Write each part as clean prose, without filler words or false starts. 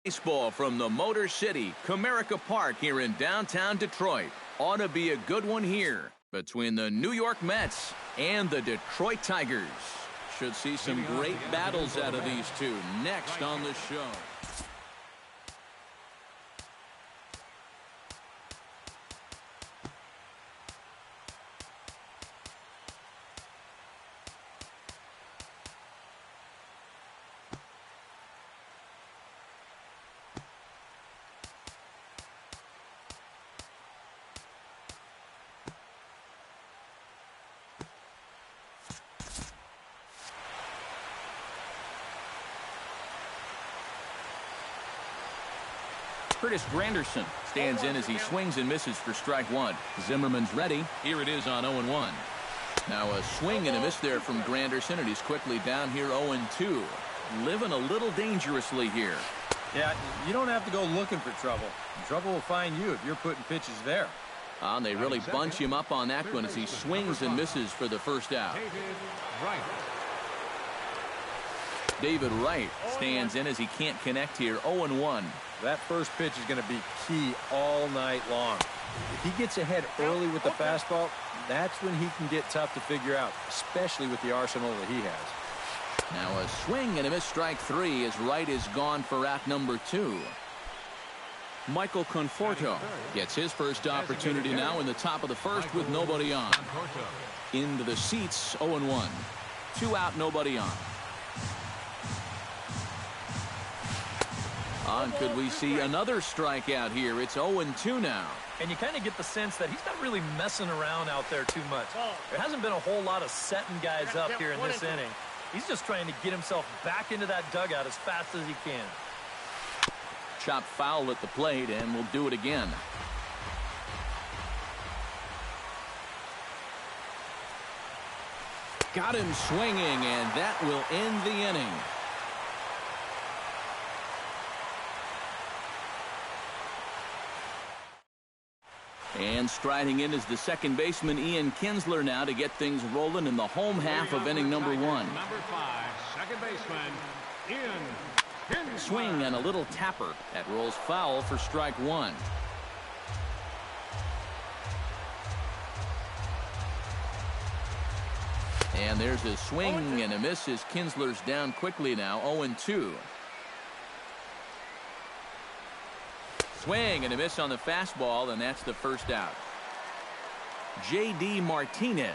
Baseball from the Motor City, Comerica Park here in downtown Detroit. Ought to be a good one here between the New York Mets and the Detroit Tigers. Should see some great battles out of these two next on the show. Curtis Granderson stands in as he swings and misses for strike one. Zimmerman's ready. Here it is on 0-1. Now a swing and a miss there from Granderson, and he's quickly down here 0-2. Living a little dangerously here. Yeah, you don't have to go looking for trouble. Trouble will find you if you're putting pitches there. And they really bunch him up on that one as he swings and misses for the first out. David Wright stands in as he can't connect here. 0-1. That first pitch is going to be key all night long. If he gets ahead early with the fastball, that's when he can get tough to figure out, especially with the arsenal that he has. Now a swing and a miss, strike three, as Wright is gone for out number 2. Michael Conforto gets his first opportunity now in the top of the first with nobody on. Into the seats, 0-1. 2 out, nobody on. Could we see another strikeout here? It's 0-2 now. And you kind of get the sense that he's not really messing around out there too much. There hasn't been a whole lot of setting guys up here in this inning. He's just trying to get himself back into that dugout as fast as he can. Chopped foul at the plate, and we'll do it again. Got him swinging, and that will end the inning. And striding in is the second baseman, Ian Kinsler, now to get things rolling in the home half of inning number 1. Number 5, second baseman, Ian Kinsler. Swing and a little tapper. That rolls foul for strike 1. And there's a swing and a miss as Kinsler's down quickly now, 0-2. Swing and a miss on the fastball, and that's the first out. J.D. Martinez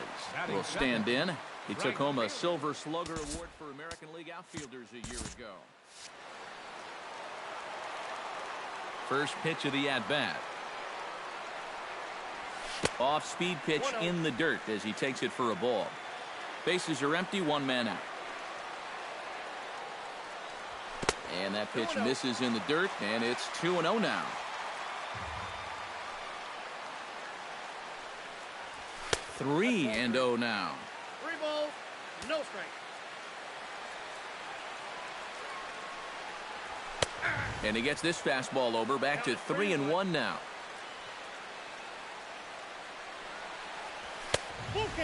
will stand in. He took home a Silver Slugger Award for American League outfielders a year ago. First pitch of the at-bat. Off-speed pitch in the dirt as he takes it for a ball. Bases are empty, 1 man out. And that pitch misses in the dirt, and it's 2-0 now. Three and 0 now. 3 balls, no strike. And he gets this fastball over, back to 3-1 now.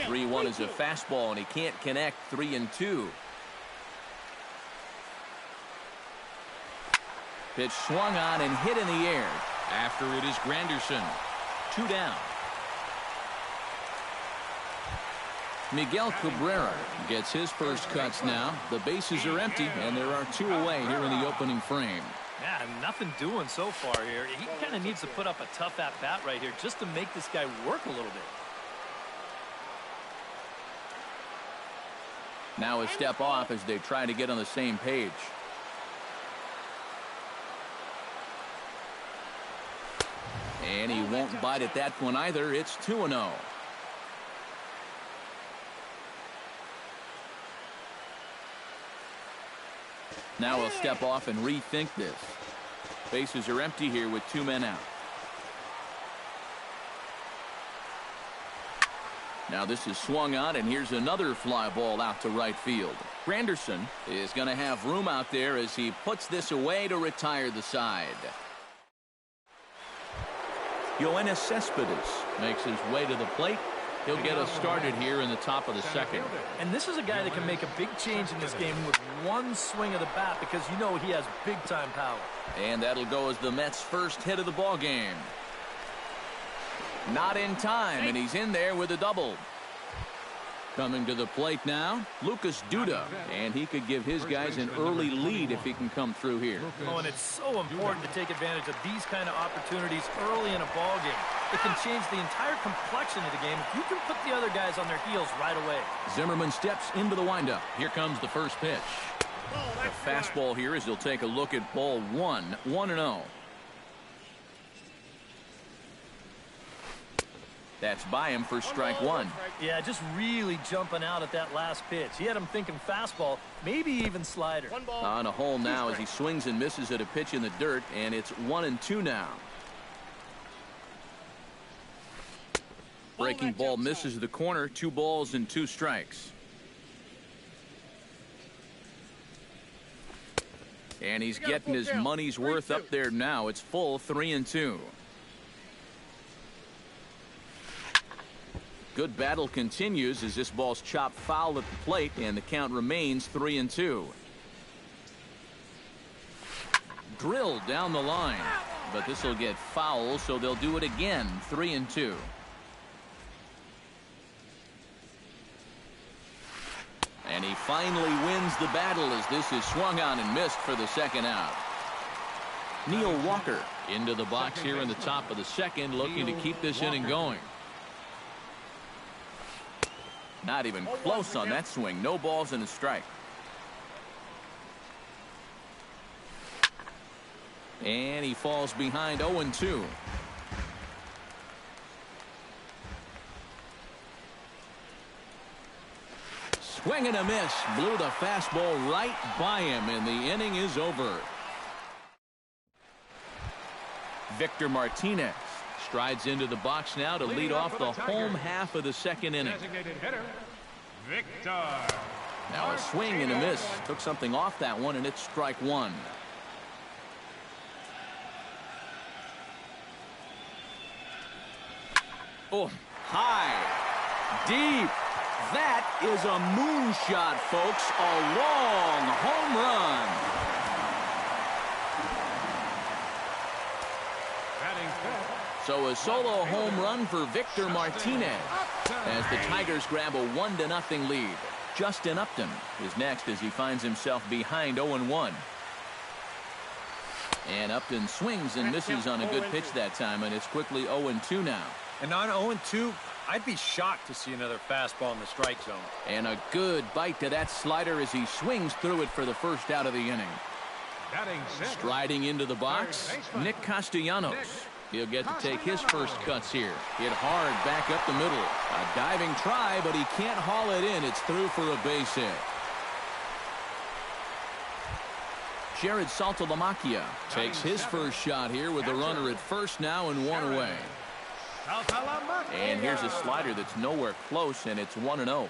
3-1 is a fastball, and he can't connect. 3-2. Pitch swung on and hit in the air. After it is Granderson. 2 down. Miguel Cabrera gets his first cuts now. The bases are empty, and there are 2 away here in the opening frame. Yeah, nothing doing so far here. He kind of needs to put up a tough at-bat right here just to make this guy work a little bit. Now a step off as they try to get on the same page. And he won't bite at that one either. It's 2-0. Now he'll step off and rethink this. Bases are empty here with 2 men out. Now this is swung on, and here's another fly ball out to right field. Granderson is going to have room out there as he puts this away to retire the side. Yoenis Cespedes makes his way to the plate. He'll get us started here in the top of the second. And this is a guy that can make a big change in this game with one swing of the bat because you know he has big-time power. And that'll go as the Mets' first hit of the ball game. Not in time, and he's in there with a double. Coming to the plate now, Lucas Duda, and he could give his guys an early lead if he can come through here. Oh, and it's so important to take advantage of these kind of opportunities early in a ball game. It can change the entire complexion of the game if you can put the other guys on their heels right away. Zimmerman steps into the windup. Here comes the first pitch. The fastball here as he'll take a look at ball 1-0. That's by him for strike one. Yeah, just really jumping out at that last pitch. He had him thinking fastball, maybe even slider. On a hole now as he swings and misses at a pitch in the dirt, and it's 1-2 now. Breaking ball misses the corner. 2 balls and 2 strikes. And he's getting his money's worth up there now. It's full 3-2. Good battle continues as this ball's chopped foul at the plate, and the count remains 3-2. Drilled down the line, but this will get foul, so they'll do it again. 3-2. And he finally wins the battle as this is swung on and missed for the second out. Neil Walker into the box here in the top of the second, looking to keep this inning going. Not even close on that swing. No balls and a strike. And he falls behind 0-2. Swing and a miss. Blew the fastball right by him, and the inning is over. Victor Martinez strides into the box now to lead off the home half of the second inning. Now a swing and a miss. Took something off that one, and it's strike one. Oh, high, deep. That is a moonshot, folks. A long home run. So a solo home run for Victor Martinez as the Tigers grab a 1-0 lead. Justin Upton is next as he finds himself behind 0-1. And Upton swings and misses on a good pitch that time, and it's quickly 0-2 now. And on 0-2, I'd be shocked to see another fastball in the strike zone. And a good bite to that slider as he swings through it for the first out of the inning. Striding into the box, Nick Castellanos. He'll get to take his first cuts here. Hit hard back up the middle. A diving try, but he can't haul it in. It's through for a base hit. Jared Saltalamacchia takes his first shot here with the runner at first now and 1 away. And here's a slider that's nowhere close, and it's 1-0.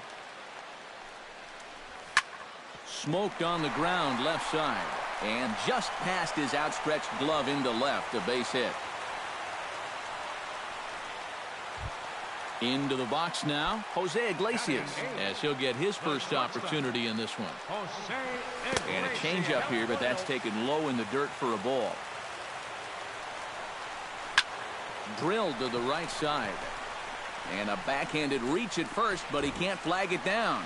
Smoked on the ground left side, and just past his outstretched glove into left, a base hit. Into the box now, Jose Iglesias, as he'll get his first opportunity in this one. And a changeup here, but that's taken low in the dirt for a ball. Drilled to the right side. And a backhanded reach at first, but he can't flag it down.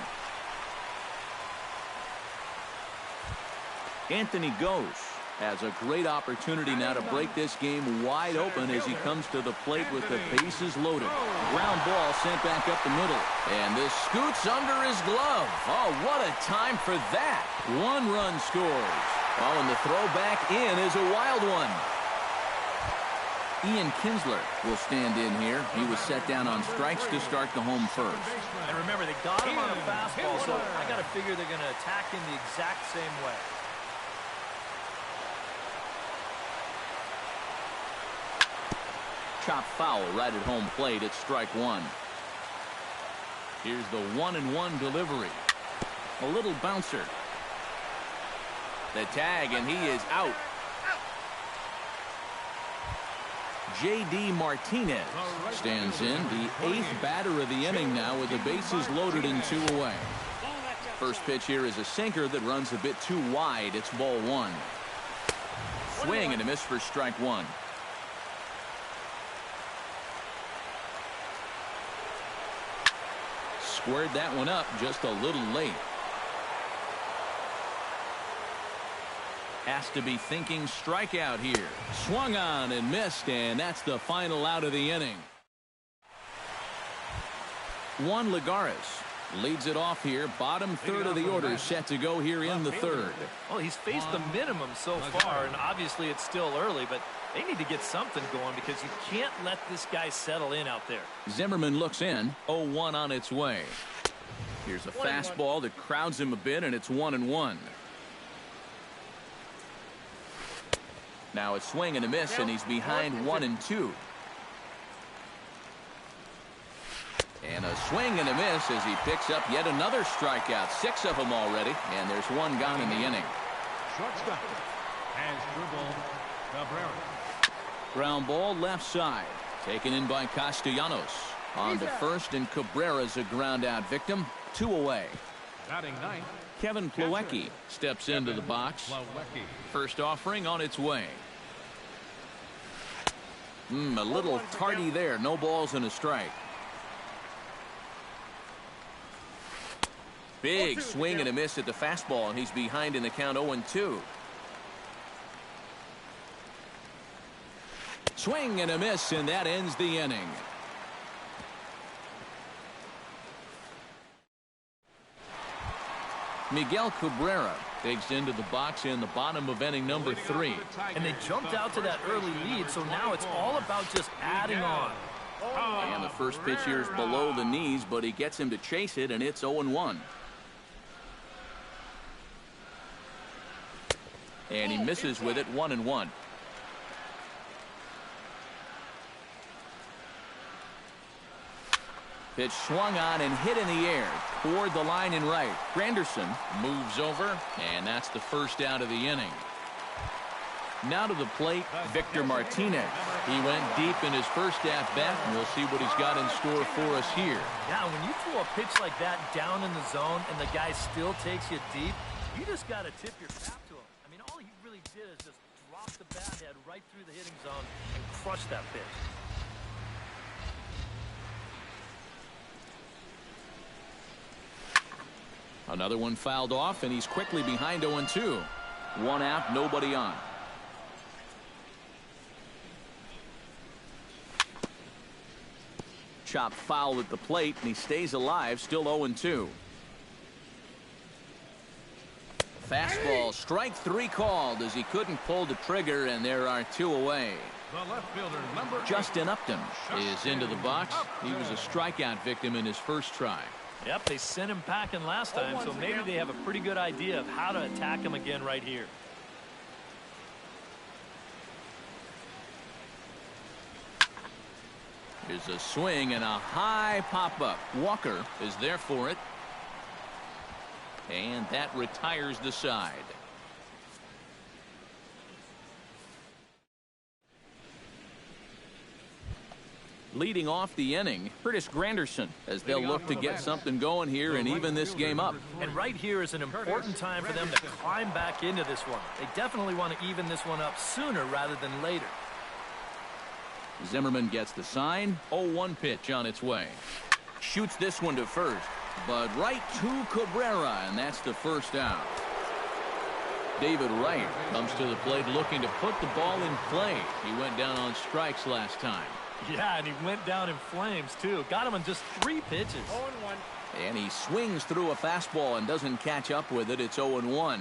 Anthony Goes has a great opportunity now to break this game wide open as he comes to the plate with the bases loaded. Ground ball sent back up the middle. And this scoots under his glove. Oh, what a time for that. 1 run scores. Oh, and the throw back in is a wild one. Ian Kinsler will stand in here. He was set down on strikes to start the home first. And remember, they got him on a fastball, so I got to figure they're going to attack him the exact same way. Chop foul right at home plate. It's strike one. Here's the 1-1 delivery. A little bouncer. The tag, and he is out. J.D. Martinez stands in, the 8th batter of the inning now with the bases loaded and 2 away. First pitch here is a sinker that runs a bit too wide. It's ball 1. Swing and a miss for strike 1. Squared that one up just a little late. Has to be thinking strikeout here. Swung on and missed, and that's the final out of the inning. Juan Lagares leads it off here. Bottom third of the order set to go here in the 3rd. Well, he's faced the minimum so far, and obviously it's still early, but they need to get something going because you can't let this guy settle in out there. Zimmerman looks in. 0-1 on its way. Here's a fastball that crowds him a bit, and it's 1-1. Now a swing and a miss, and he's behind 1-2. And a swing and a miss as he picks up yet another strikeout. 6 of them already, and there's 1 gone in the inning. Shortstop has dribbled Cabrera. Ground ball left side. Taken in by Castellanos. On to first, and Cabrera's a ground out victim. 2 away. Batting ninth, Kevin Plawecki steps into the box. Plawecki. First offering on its way. A little tardy there. No balls and a strike. Big swing and a miss at the fastball, and he's behind in the count 0-2. Swing and a miss, and that ends the inning. Miguel Cabrera digs into the box in the bottom of inning number 3. And they jumped out to that early lead, so now it's all about just adding on. And the first pitch here is below the knees, but he gets him to chase it, and it's 0-1. And he misses with it. 1-1. Pitch swung on and hit in the air toward the line and right. Granderson moves over, and that's the first out of the inning. Now to the plate, Victor Martinez. He went deep in his first at-bat, and we'll see what he's got in store for us here. Yeah, when you throw a pitch like that down in the zone and the guy still takes you deep, you just got to tip your cap to him. I mean, all he really did is just drop the bat head right through the hitting zone and crush that pitch. Another one fouled off, and he's quickly behind 0-2. 1 out, nobody on. Chopped foul at the plate, and he stays alive, still 0-2. Fastball, strike 3 called as he couldn't pull the trigger, and there are 2 away. The left fielder, number 8, Justin Upton is into the box. He was a strikeout victim in his first try. Yep, they sent him packing last time, so maybe they have a pretty good idea of how to attack him again right here. Here's a swing and a high pop-up. Walker is there for it. And that retires the side. Leading off the inning, Curtis Granderson, as they'll look to get something going here and even this game up. And right here is an important time for them to climb back into this one. They definitely want to even this one up sooner rather than later. Zimmerman gets the sign. 0-1 pitch on its way. Shoots this one to first, but right to Cabrera, and that's the first out. David Wright comes to the plate looking to put the ball in play. He went down on strikes last time. Yeah, and he went down in flames, too. Got him on just 3 pitches. 0-1. And he swings through a fastball and doesn't catch up with it. It's 0-1.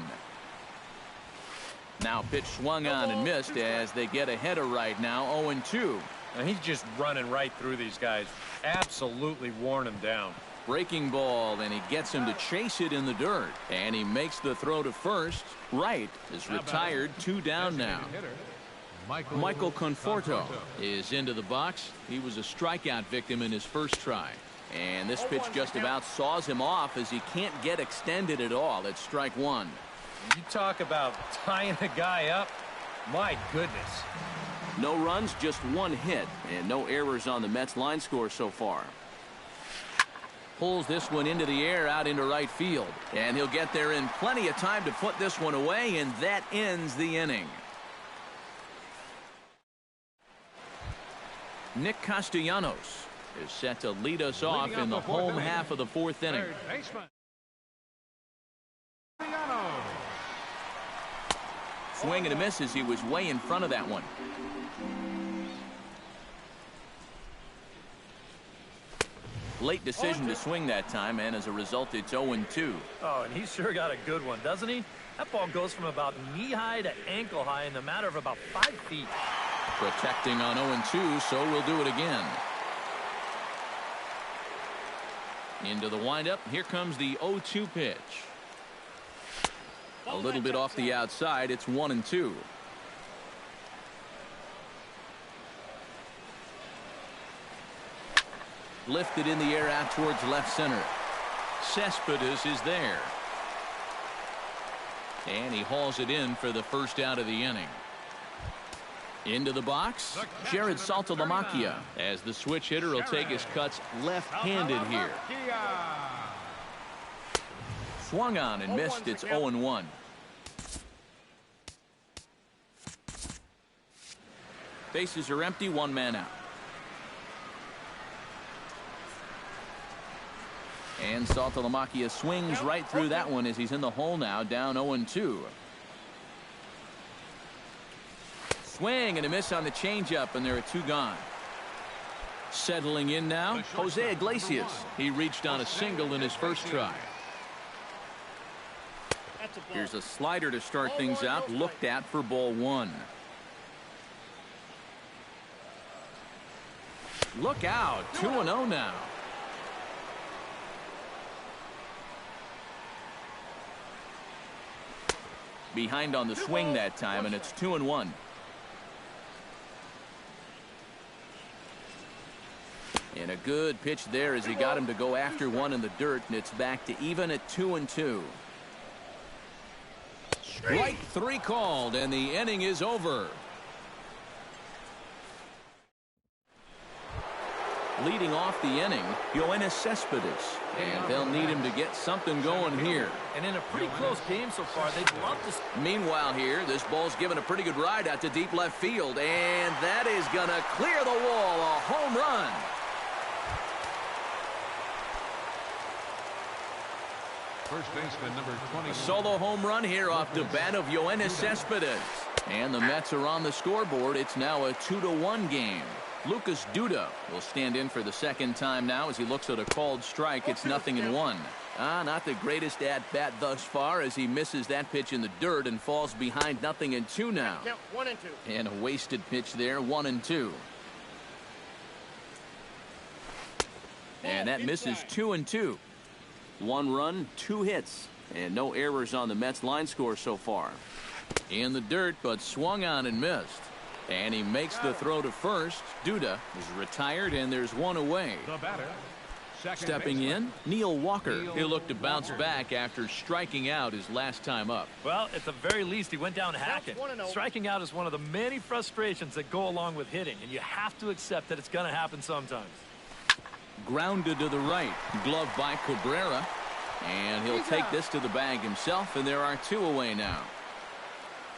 Now pitch swung on and missed as they get ahead of Wright now. 0-2. And he's just running right through these guys. Absolutely worn them down. Breaking ball, and he gets him to chase it in the dirt. And he makes the throw to first. Wright is retired. 2 down now. Michael Conforto is into the box. He was a strikeout victim in his first try. And this pitch just about saws him off as he can't get extended at all. It's strike 1. You talk about tying a guy up. My goodness. No runs, just one hit, and no errors on the Mets line score so far. Pulls this one into the air out into right field, and he'll get there in plenty of time to put this one away, and that ends the inning. Nick Castellanos is set to lead us off in the home half of the fourth inning. Swing and a miss as he was way in front of that one. Late decision to swing that time, and as a result, it's 0-2. Oh, and he's sure got a good one, doesn't he? That ball goes from about knee-high to ankle-high in the matter of about 5 feet. Protecting on 0-2, so we'll do it again. Into the windup. Here comes the 0-2 pitch. A little bit off the outside. It's 1-2. Lifted in the air out towards left center. Cespedes is there. And he hauls it in for the first out of the inning. Into the box, Jared Saltalamacchia, as the switch hitter will take his cuts left-handed here. Swung on and missed. It's 0-1. Bases are empty, one man out. And Saltalamacchia swings right through that one as he's in the hole now, down 0-2. Swing and a miss on the changeup, and there are 2 gone. Settling in now, Jose Iglesias. He reached on a single in his first try. Here's a slider to start things out, looked at for ball 1. Look out, 2-0 now. Behind on the swing that time, and it's 2-1. And a good pitch there as he got him to go after one in the dirt, and it's back to even at 2-2. Strike 3 called, and the inning is over. Leading off the inning, Yoenis Cespedes, and they'll need him to get something going here. And in a pretty close game so far, they'd love to. Meanwhile here, this ball's given a pretty good ride out to deep left field, and that is going to clear the wall. A home run. First baseman number 20. A solo home run here off the bat of Yoenis Cespedes. And the Mets are on the scoreboard. It's now a 2-1 game. Lucas Duda will stand in for the second time now as he looks at a called strike. It's 0-1. Not the greatest at-bat thus far as he misses that pitch in the dirt and falls behind 0-2 now. 1-2. And a wasted pitch there, 1-2. And that misses 2-2. 1 run, 2 hits, and no errors on the Mets line score so far. In the dirt, but swung on and missed. And he makes the throw to first. Duda is retired, and there's 1 away. The batter, Stepping in, Neil Walker. He'll look to bounce back after striking out his last time up. Well, at the very least, he went down hacking. Striking out is one of the many frustrations that go along with hitting, and you have to accept that it's going to happen sometimes. Grounded to the right. Glove by Cabrera. And he'll take this to the bag himself, and there are 2 away now.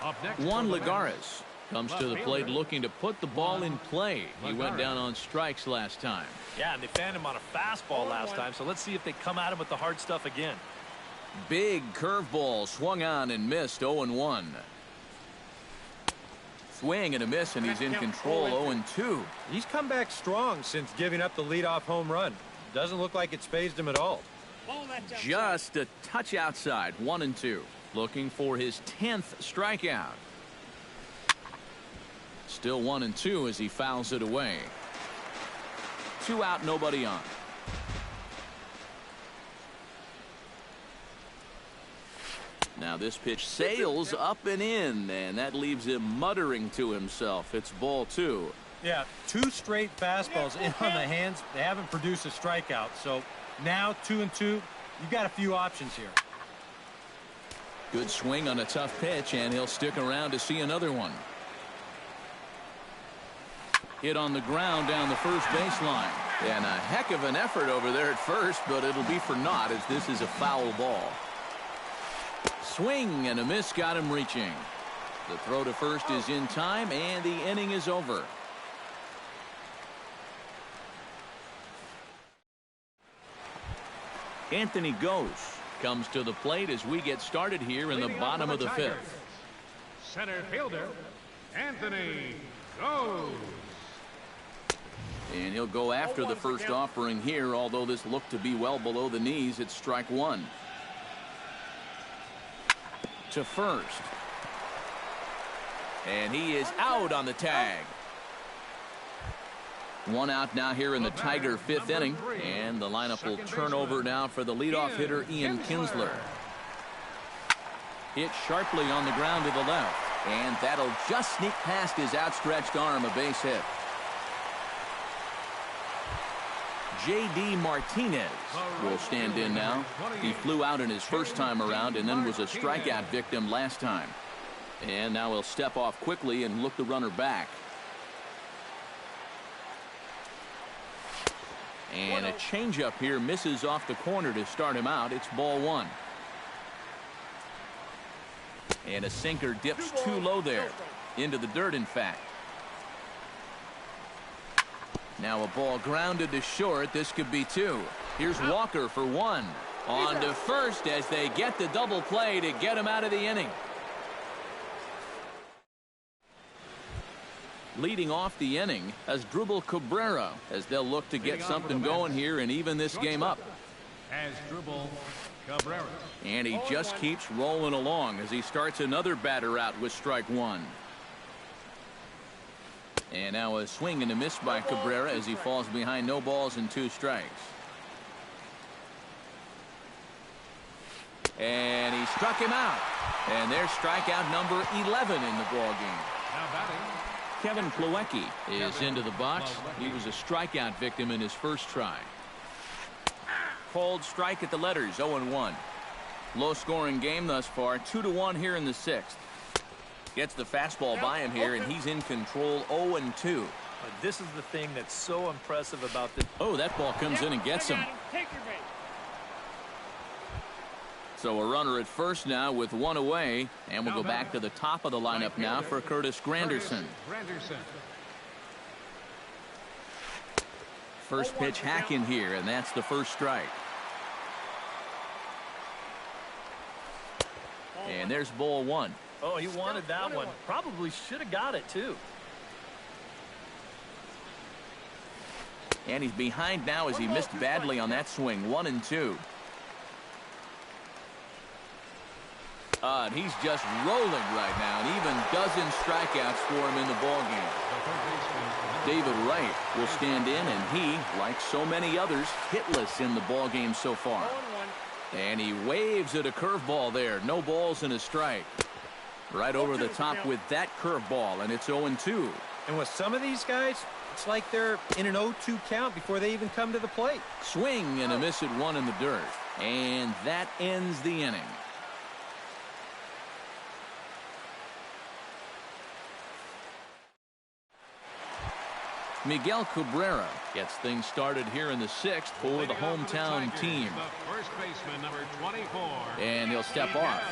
up next, Juan Lagares comes to the plate looking to put the ball in play. He went down on strikes last time. Yeah, and they fanned him on a fastball last time, so let's see if they come at him with the hard stuff again. Big curveball swung on and missed. 0-1. Swing and a miss, and he's in control. 0-2. He's come back strong since giving up the leadoff home run. Doesn't look like it's phased him at all. Just a touch outside. 1-2. Looking for his 10th strikeout. Still 1-2 as he fouls it away. 2 out, nobody on. Now this pitch sails up and in, and that leaves him muttering to himself. It's ball 2. Yeah, 2 straight fastballs in on the hands. They haven't produced a strikeout, so now 2-2. You've got a few options here. Good swing on a tough pitch, and he'll stick around to see another one. hit on the ground down the first baseline. And a heck of an effort over there at first, but it'll be for naught as this is a foul ball. Swing and a miss got him reaching. The throw to first is in time, and the inning is over. Anthony Gose comes to the plate as we get started here in the bottom of the fifth. Center fielder, Anthony Gose. And he'll go after the first offering here, although this looked to be well below the knees. It's strike one. To first. And he is out on the tag. One out now here in the Tiger fifth inning. And the lineup will turn over now for the leadoff hitter, Ian Kinsler. Hit sharply on the ground to the left. And that'll just sneak past his outstretched arm, a base hit. J.D. Martinez will stand in now. He flew out in his first time around and then was a strikeout victim last time. And now he'll step off quickly and look the runner back. And a changeup here misses off the corner to start him out. It's ball one. And a sinker dips too low there. Into the dirt, in fact. Now a ball grounded to short. This could be two. Here's Walker for one. On to first as they get the double play to get him out of the inning. Leading off the inning as Asdrubal Cabrera as they'll look to get something going here and even this game up. Asdrubal Cabrera. And he just keeps rolling along as he starts another batter out with strike one. And now a swing and a miss by Cabrera as he falls behind no balls and two strikes. And he struck him out. And there's strikeout number 11 in the ball game. Now batting, Kevin Plawecki is into the box. He was a strikeout victim in his first try. Called strike at the letters, 0-1. Low-scoring game thus far, 2-1 here in the sixth. Gets the fastball by him here, and he's in control, 0-2. But this is the thing that's so impressive about this. Oh, that ball comes in and gets him. So a runner at first now with one away, and we'll go back to the top of the lineup now for Curtis Granderson. First pitch hack in here, and that's the first strike. And there's ball one. Oh, he wanted that one. Probably should have got it, too. And he's behind now as he missed badly on that swing. 1-2. And he's just rolling right now, and even dozen strikeouts for him in the ballgame. David Wright will stand in, and he, like so many others, hitless in the ballgame so far. And he waves at a curveball there. No balls and a strike. Right over the top with that curveball, and it's 0-2. And with some of these guys, it's like they're in an 0-2 count before they even come to the plate. Swing and a miss at one in the dirt. And that ends the inning. Miguel Cabrera gets things started here in the sixth for the hometown team. The first baseman, number 24. And he'll step off.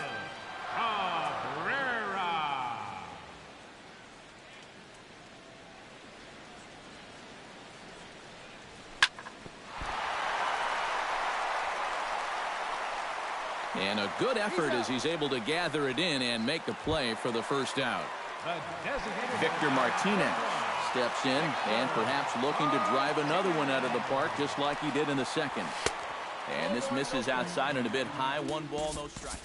Cabrera. And a good effort as he's able to gather it in and make the play for the first out. Victor Martinez steps in and perhaps looking to drive another one out of the park just like he did in the second. And this misses outside and a bit high. 1 ball, no strike.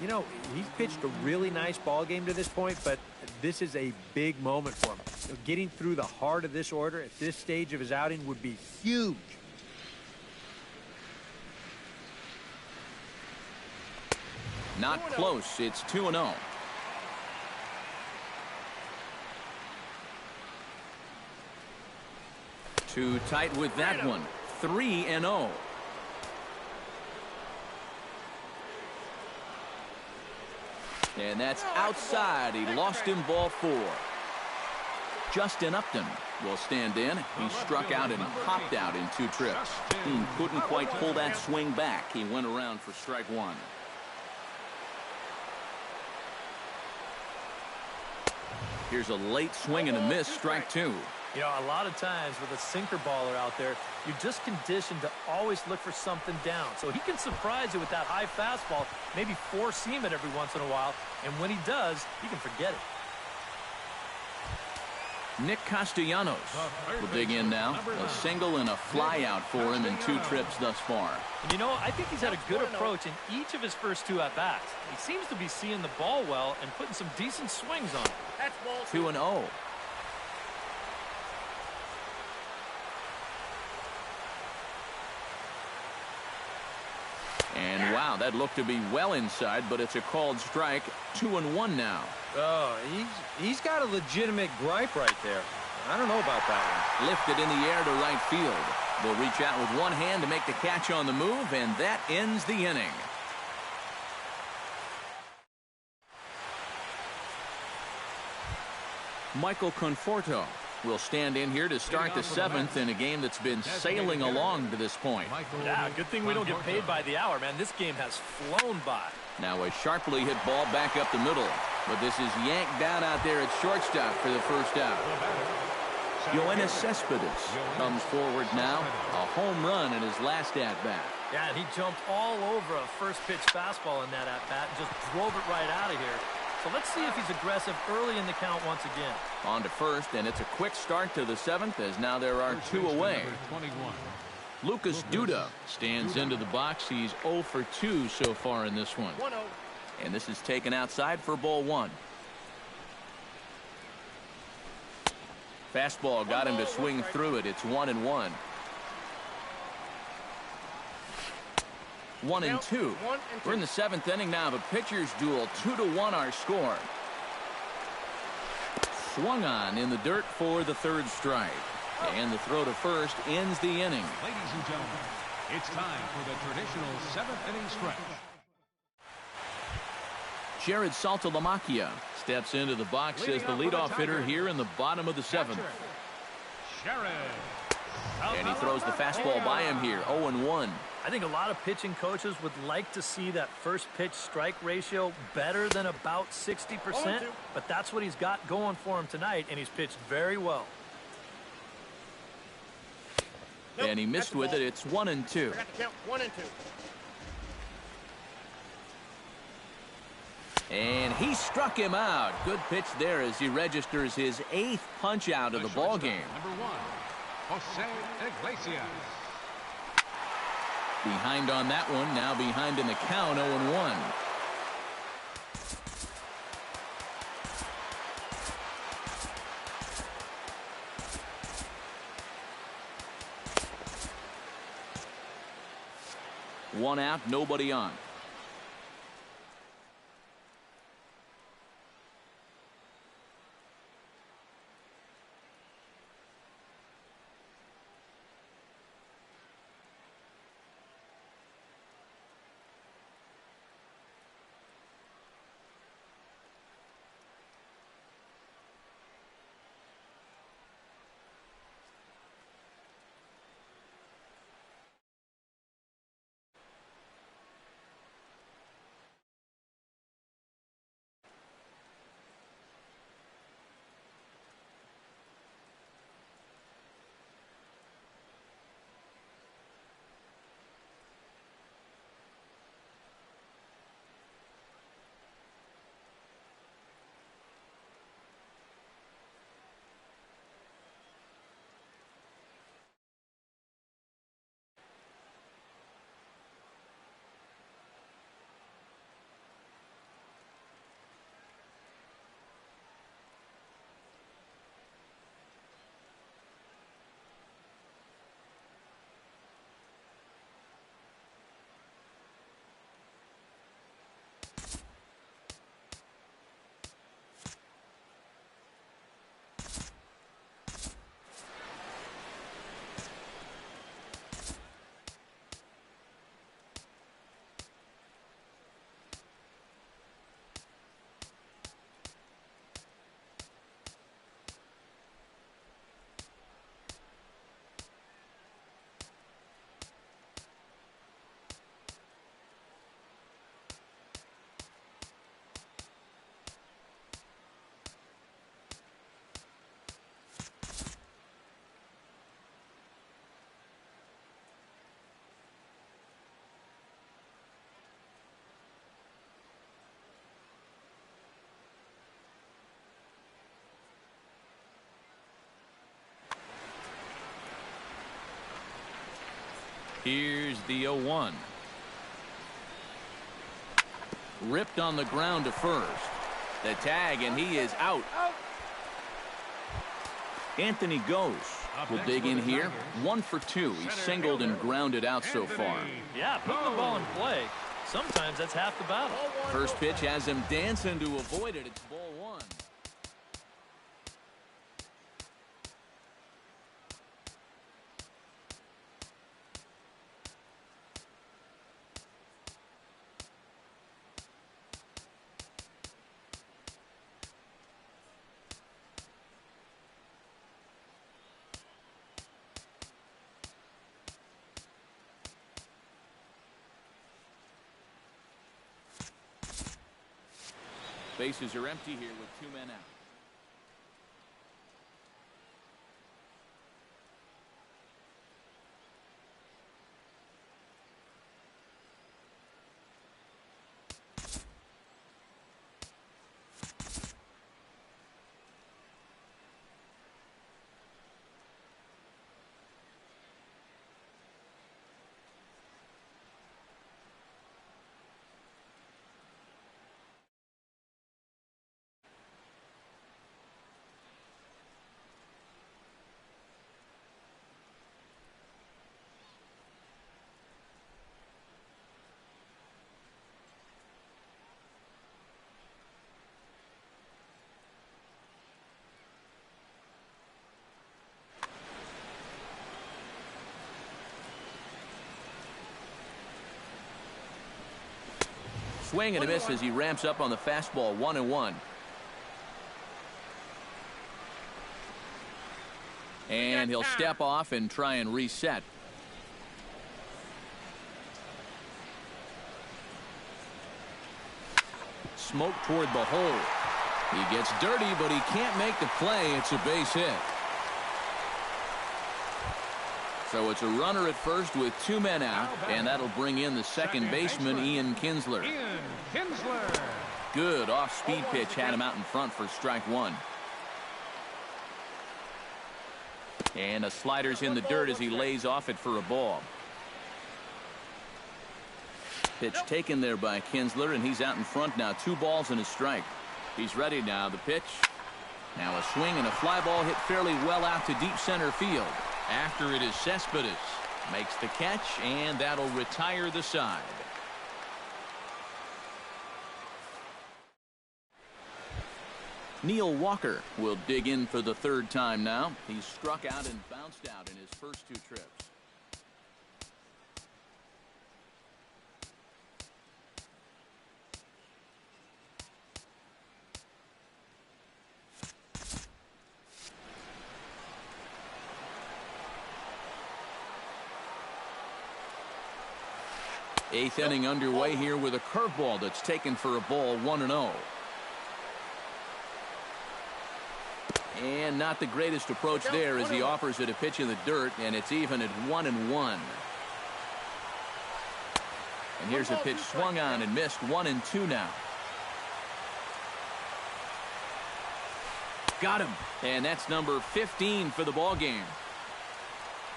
You know, he's pitched a really nice ball game to this point, but this is a big moment for him. You know, getting through the heart of this order at this stage of his outing would be huge. Not close. It's 2-0. Too tight with that one. 3-0. And that's outside. He lost him ball 4. Justin Upton will stand in. He struck out and popped out in 2 trips. He couldn't quite pull that swing back. He went around for strike 1. Here's a late swing and a miss, strike 2. You know, a lot of times with a sinker baller out there, you're just conditioned to always look for something down. So he can surprise you with that high fastball, maybe 4-seam it every once in a while, and when he does, you can forget it. Nick Castellanos will dig in now. A single and a fly out for him in 2 trips thus far. And you know, I think he's had a good approach in each of his first 2 at-bats. He seems to be seeing the ball well and putting some decent swings on it. That's ball 2-0. And wow, that looked to be well inside, but it's a called strike. 2-1 now. Oh, he's got a legitimate gripe right there. I don't know about that one. Lifted in the air to right field. They'll reach out with one hand to make the catch on the move, and that ends the inning. Michael Conforto will stand in here to start the 7th in a game that's been sailing along to this point. Yeah, good thing we don't get paid by the hour, man. This game has flown by. Now a sharply hit ball back up the middle, but this is yanked down out there at shortstop for the first out. Yoenis Cespedes comes forward now, a home run in his last at-bat. Yeah, and he jumped all over a first-pitch fastball in that at-bat and just drove it right out of here. So let's see if he's aggressive early in the count once again. On to first, and it's a quick start to the 7th as now there are 2 away. Lucas Duda stands into the box. He's 0 for 2 so far in this one. 1-0. And this is taken outside for ball 1. Fastball got him to swing through it. It's 1-1. 1-2. We're in the 7th inning now of a pitcher's duel. 2-1 our score. Swung on in the dirt for the 3rd strike. And the throw to first ends the inning. Ladies and gentlemen, it's time for the traditional 7th inning stretch. Jared Saltalamacchia steps into the box as the leadoff hitter here in the bottom of the 7th. And he throws the fastball by him here. 0-1. I think a lot of pitching coaches would like to see that first pitch strike ratio better than about 60%, but that's what he's got going for him tonight, and he's pitched very well. And he missed with it. It's 1-2. Forgot to count 1 and 2. And he struck him out. Good pitch there as he registers his 8th punch out of the ball game. Number 1, Jose Iglesias. Behind on that one, now behind in the count, 0-1. One out, nobody on. Here's the 0-1. Ripped on the ground to first. The tag, and he is out. Anthony Ghosh will dig in here. 1 for 2. He's singled and grounded out so far. Yeah, putting the ball in play, sometimes that's half the battle. First pitch has him dancing to avoid it. It's ball 1. Bases are empty here with 2 men out. Swing and a miss as he ramps up on the fastball. 1-1. And he'll step off and try and reset. Smoke toward the hole. He gets dirty, but he can't make the play. It's a base hit. So it's a runner at first with 2 men out, and that'll bring in the second baseman, Ian Kinsler. Good off-speed pitch had him out in front for strike 1. And a slider's in the dirt as he lays off it for a ball. Pitch taken there by Kinsler, and he's out in front now. 2 balls and a strike. He's ready now. The pitch. Now a swing and a fly ball hit fairly well out to deep center field. After it is Cespedes. Makes the catch, and that'll retire the side. Neil Walker will dig in for the 3rd time now. He's struck out and bounced out in his first 2 trips. Eighth inning underway here with a curveball that's taken for a ball. 1-0. And not the greatest approach there as he offers it a pitch in the dirt, and it's even at 1-1. And here's a pitch swung on and missed. 1-2 now. Got him. And that's number 15 for the ball game.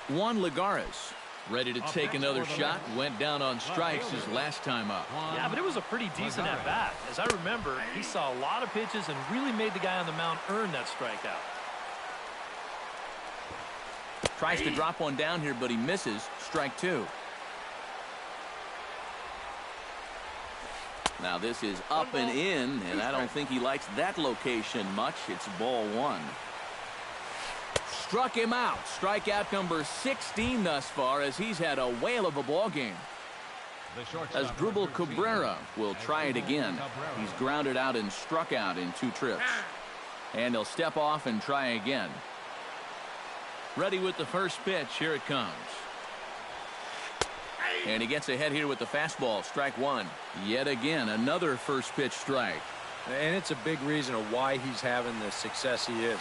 Juan Lagares ready to take another shot. Went down on strikes his last time up. Yeah, but it was a pretty decent at-bat. As I remember, he saw a lot of pitches and really made the guy on the mound earn that strikeout. Tries to drop one down here, but he misses. Strike 2. Now this is up and in, and I don't think he likes that location much. It's ball 1. Struck him out. Strikeout number 16 thus far, as he's had a whale of a ball game. As Drupal Cabrera will try it again. He's grounded out and struck out in 2 trips. And he'll step off and try again. Ready with the first pitch. Here it comes. And he gets ahead here with the fastball. Strike 1. Yet again, another first pitch strike. And it's a big reason of why he's having the success he is.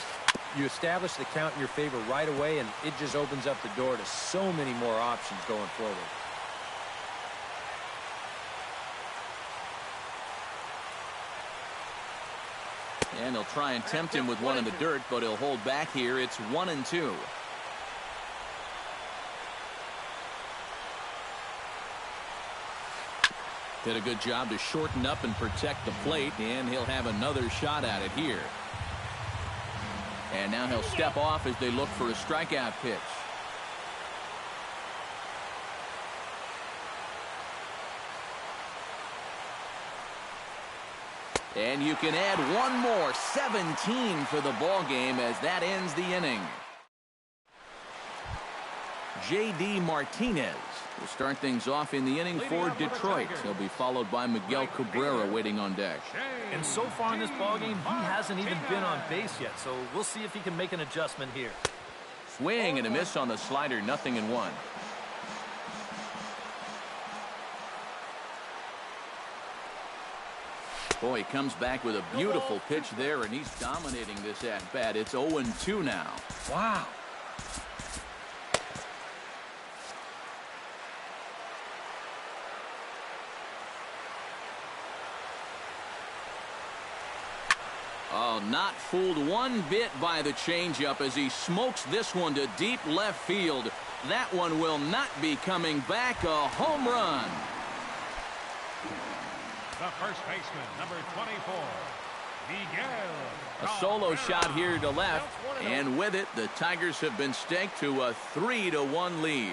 You establish the count in your favor right away, and it just opens up the door to so many more options going forward. And he'll try and tempt him with one in the dirt, but he'll hold back here. It's 1-2. Did a good job to shorten up and protect the plate, and he'll have another shot at it here. And now he'll step off as they look for a strikeout pitch. And you can add one more, 17 for the ball game as that ends the inning. J.D. Martinez will start things off in the inning for Detroit. He'll be followed by Miguel Cabrera waiting on deck. And so far in this ballgame, he hasn't even been on base yet, so we'll see if he can make an adjustment here. Swing and a miss on the slider, 0-1. Boy, he comes back with a beautiful pitch there, and he's dominating this at-bat. It's 0-2 now. Wow. Oh, not fooled one bit by the changeup as he smokes this one to deep left field. That one will not be coming back. A home run. The first baseman, number 24, Miguel. A solo shot here to left, and with it, the Tigers have been staked to a 3-1 lead.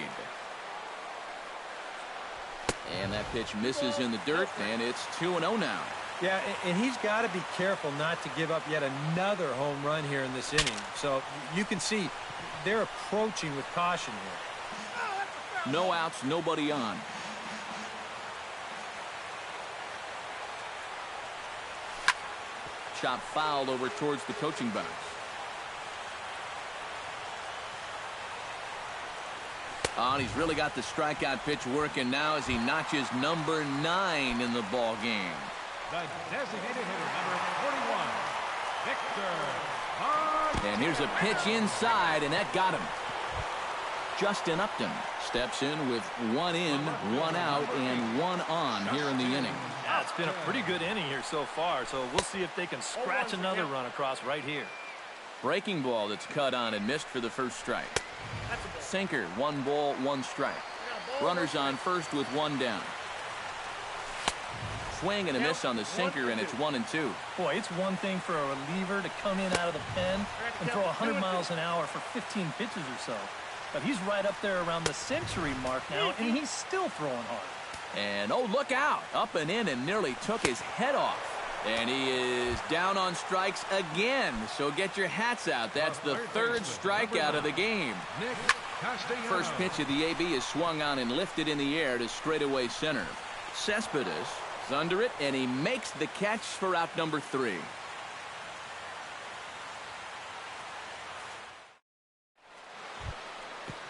And that pitch misses in the dirt, and it's 2-0 now. Yeah, and he's got to be careful not to give up yet another home run here in this inning. So you can see they're approaching with caution here. No outs, nobody on. Chop fouled over towards the coaching box. Oh, and he's really got the strikeout pitch working now as he notches number 9 in the ball game. The designated hitter, number 41, Victor. And here's a pitch inside, and that got him. Justin Upton steps in with 1 in, 1 out, and 1 on here in the inning. Yeah, it's been a pretty good inning here so far, so we'll see if they can scratch another run across right here. Breaking ball that's cut on and missed for the first strike. Sinker, 1 ball, 1 strike. Runners on first with 1 down. Swing and a miss on the sinker, and it's 1-2. Boy, it's one thing for a reliever to come in out of the pen and throw 100 miles an hour for 15 pitches or so. But he's right up there around the century mark now, and he's still throwing hard. And, oh, look out. Up and in and nearly took his head off. And he is down on strikes again. So get your hats out. That's the 3rd strikeout of the game. First pitch of the AB is swung on and lifted in the air to straightaway center. Cespedes is under it, and he makes the catch for out number 3.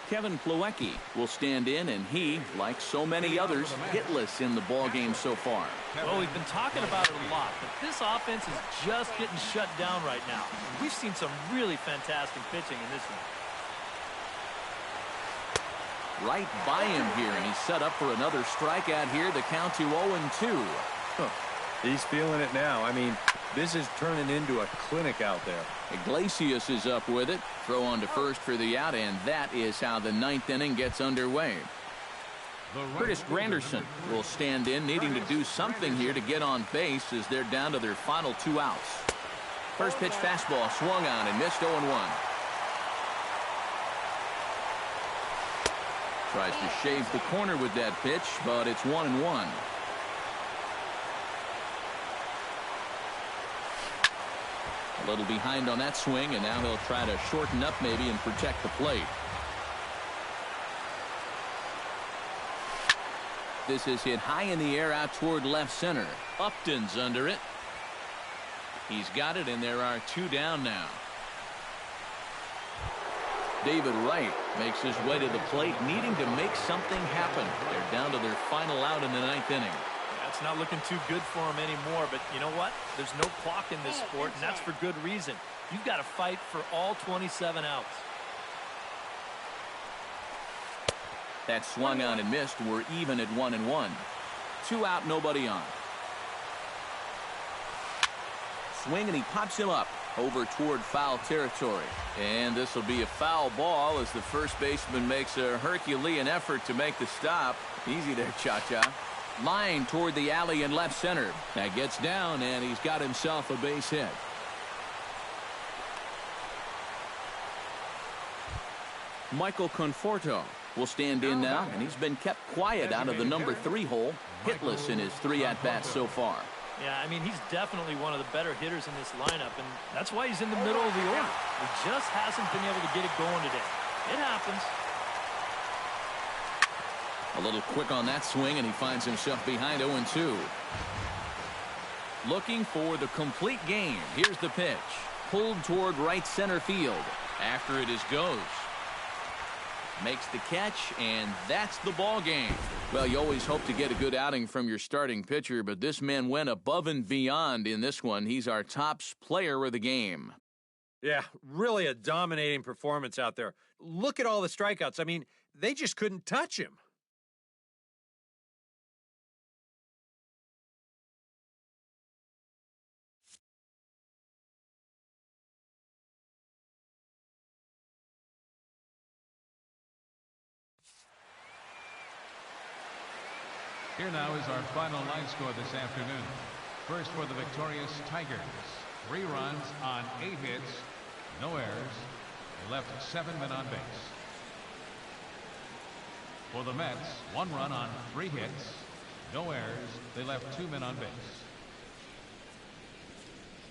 Kevin Plawecki will stand in, and he, like so many others, hitless in the ballgame so far. Well, we've been talking about it a lot, but this offense is just getting shut down right now. We've seen some really fantastic pitching in this one. Right by him here, and he's set up for another strikeout here. The count to 0-2. He's feeling it now. I mean, this is turning into a clinic out there. Iglesias is up with it. Throw on to first for the out, and that is how the 9th inning gets underway. Curtis Granderson will stand in, needing to do something here to get on base as they're down to their final 2 outs. First pitch fastball swung on and missed 0-1. Tries to shave the corner with that pitch, but it's 1-1. A little behind on that swing, and now he'll try to shorten up maybe and protect the plate. This is hit high in the air out toward left center. Upton's under it. He's got it, and there are 2 down now. David Wright makes his way to the plate, needing to make something happen. They're down to their final out in the 9th inning. It's not looking too good for him anymore, but you know what? There's no clock in this sport, and that's for good reason. You've got to fight for all 27 outs. That swung on and missed. We're even at 1-1. 2 out, nobody on. Swing, and he pops him up over toward foul territory. And this will be a foul ball as the first baseman makes a Herculean effort to make the stop. Easy there, Cha-Cha. Line toward the alley in left center. That gets down, and he's got himself a base hit. Michael Conforto will stand in now, and he's been kept quiet out of the number 3 hole, hitless in his 3 at-bats so far. Yeah, I mean, he's definitely one of the better hitters in this lineup, and that's why he's in the middle of the order. He just hasn't been able to get it going today. It happens. A little quick on that swing, and he finds himself behind 0-2. Looking for the complete game. Here's the pitch. Pulled toward right center field. After it goes. Makes the catch, and that's the ball game. Well, you always hope to get a good outing from your starting pitcher, but this man went above and beyond in this one. He's our top player of the game. Yeah, really a dominating performance out there. Look at all the strikeouts. I mean, they just couldn't touch him. Here now is our final line score this afternoon. First for the victorious Tigers. 3 runs on 8 hits, no errors. They left 7 men on base. For the Mets, 1 run on 3 hits, no errors. They left 2 men on base.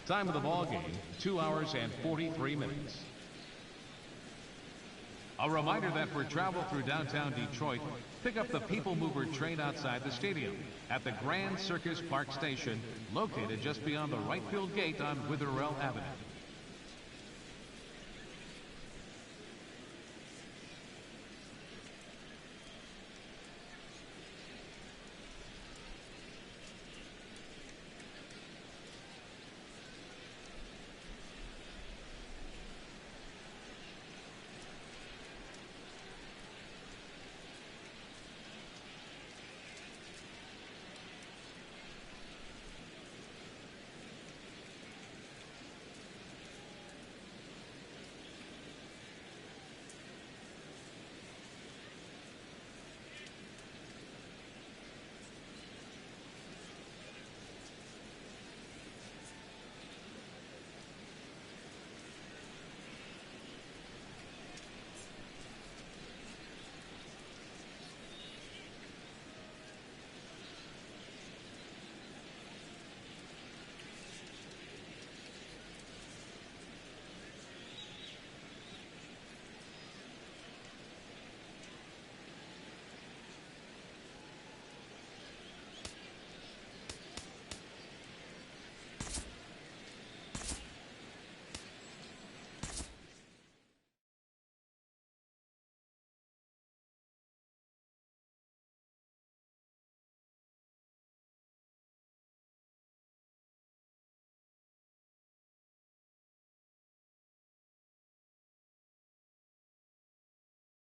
Time of the ball game, 2 hours and 43 minutes. A reminder that for travel through downtown Detroit, pick up the People Mover train outside the stadium at the Grand Circus Park Station, located just beyond the right field gate on Witherell Avenue.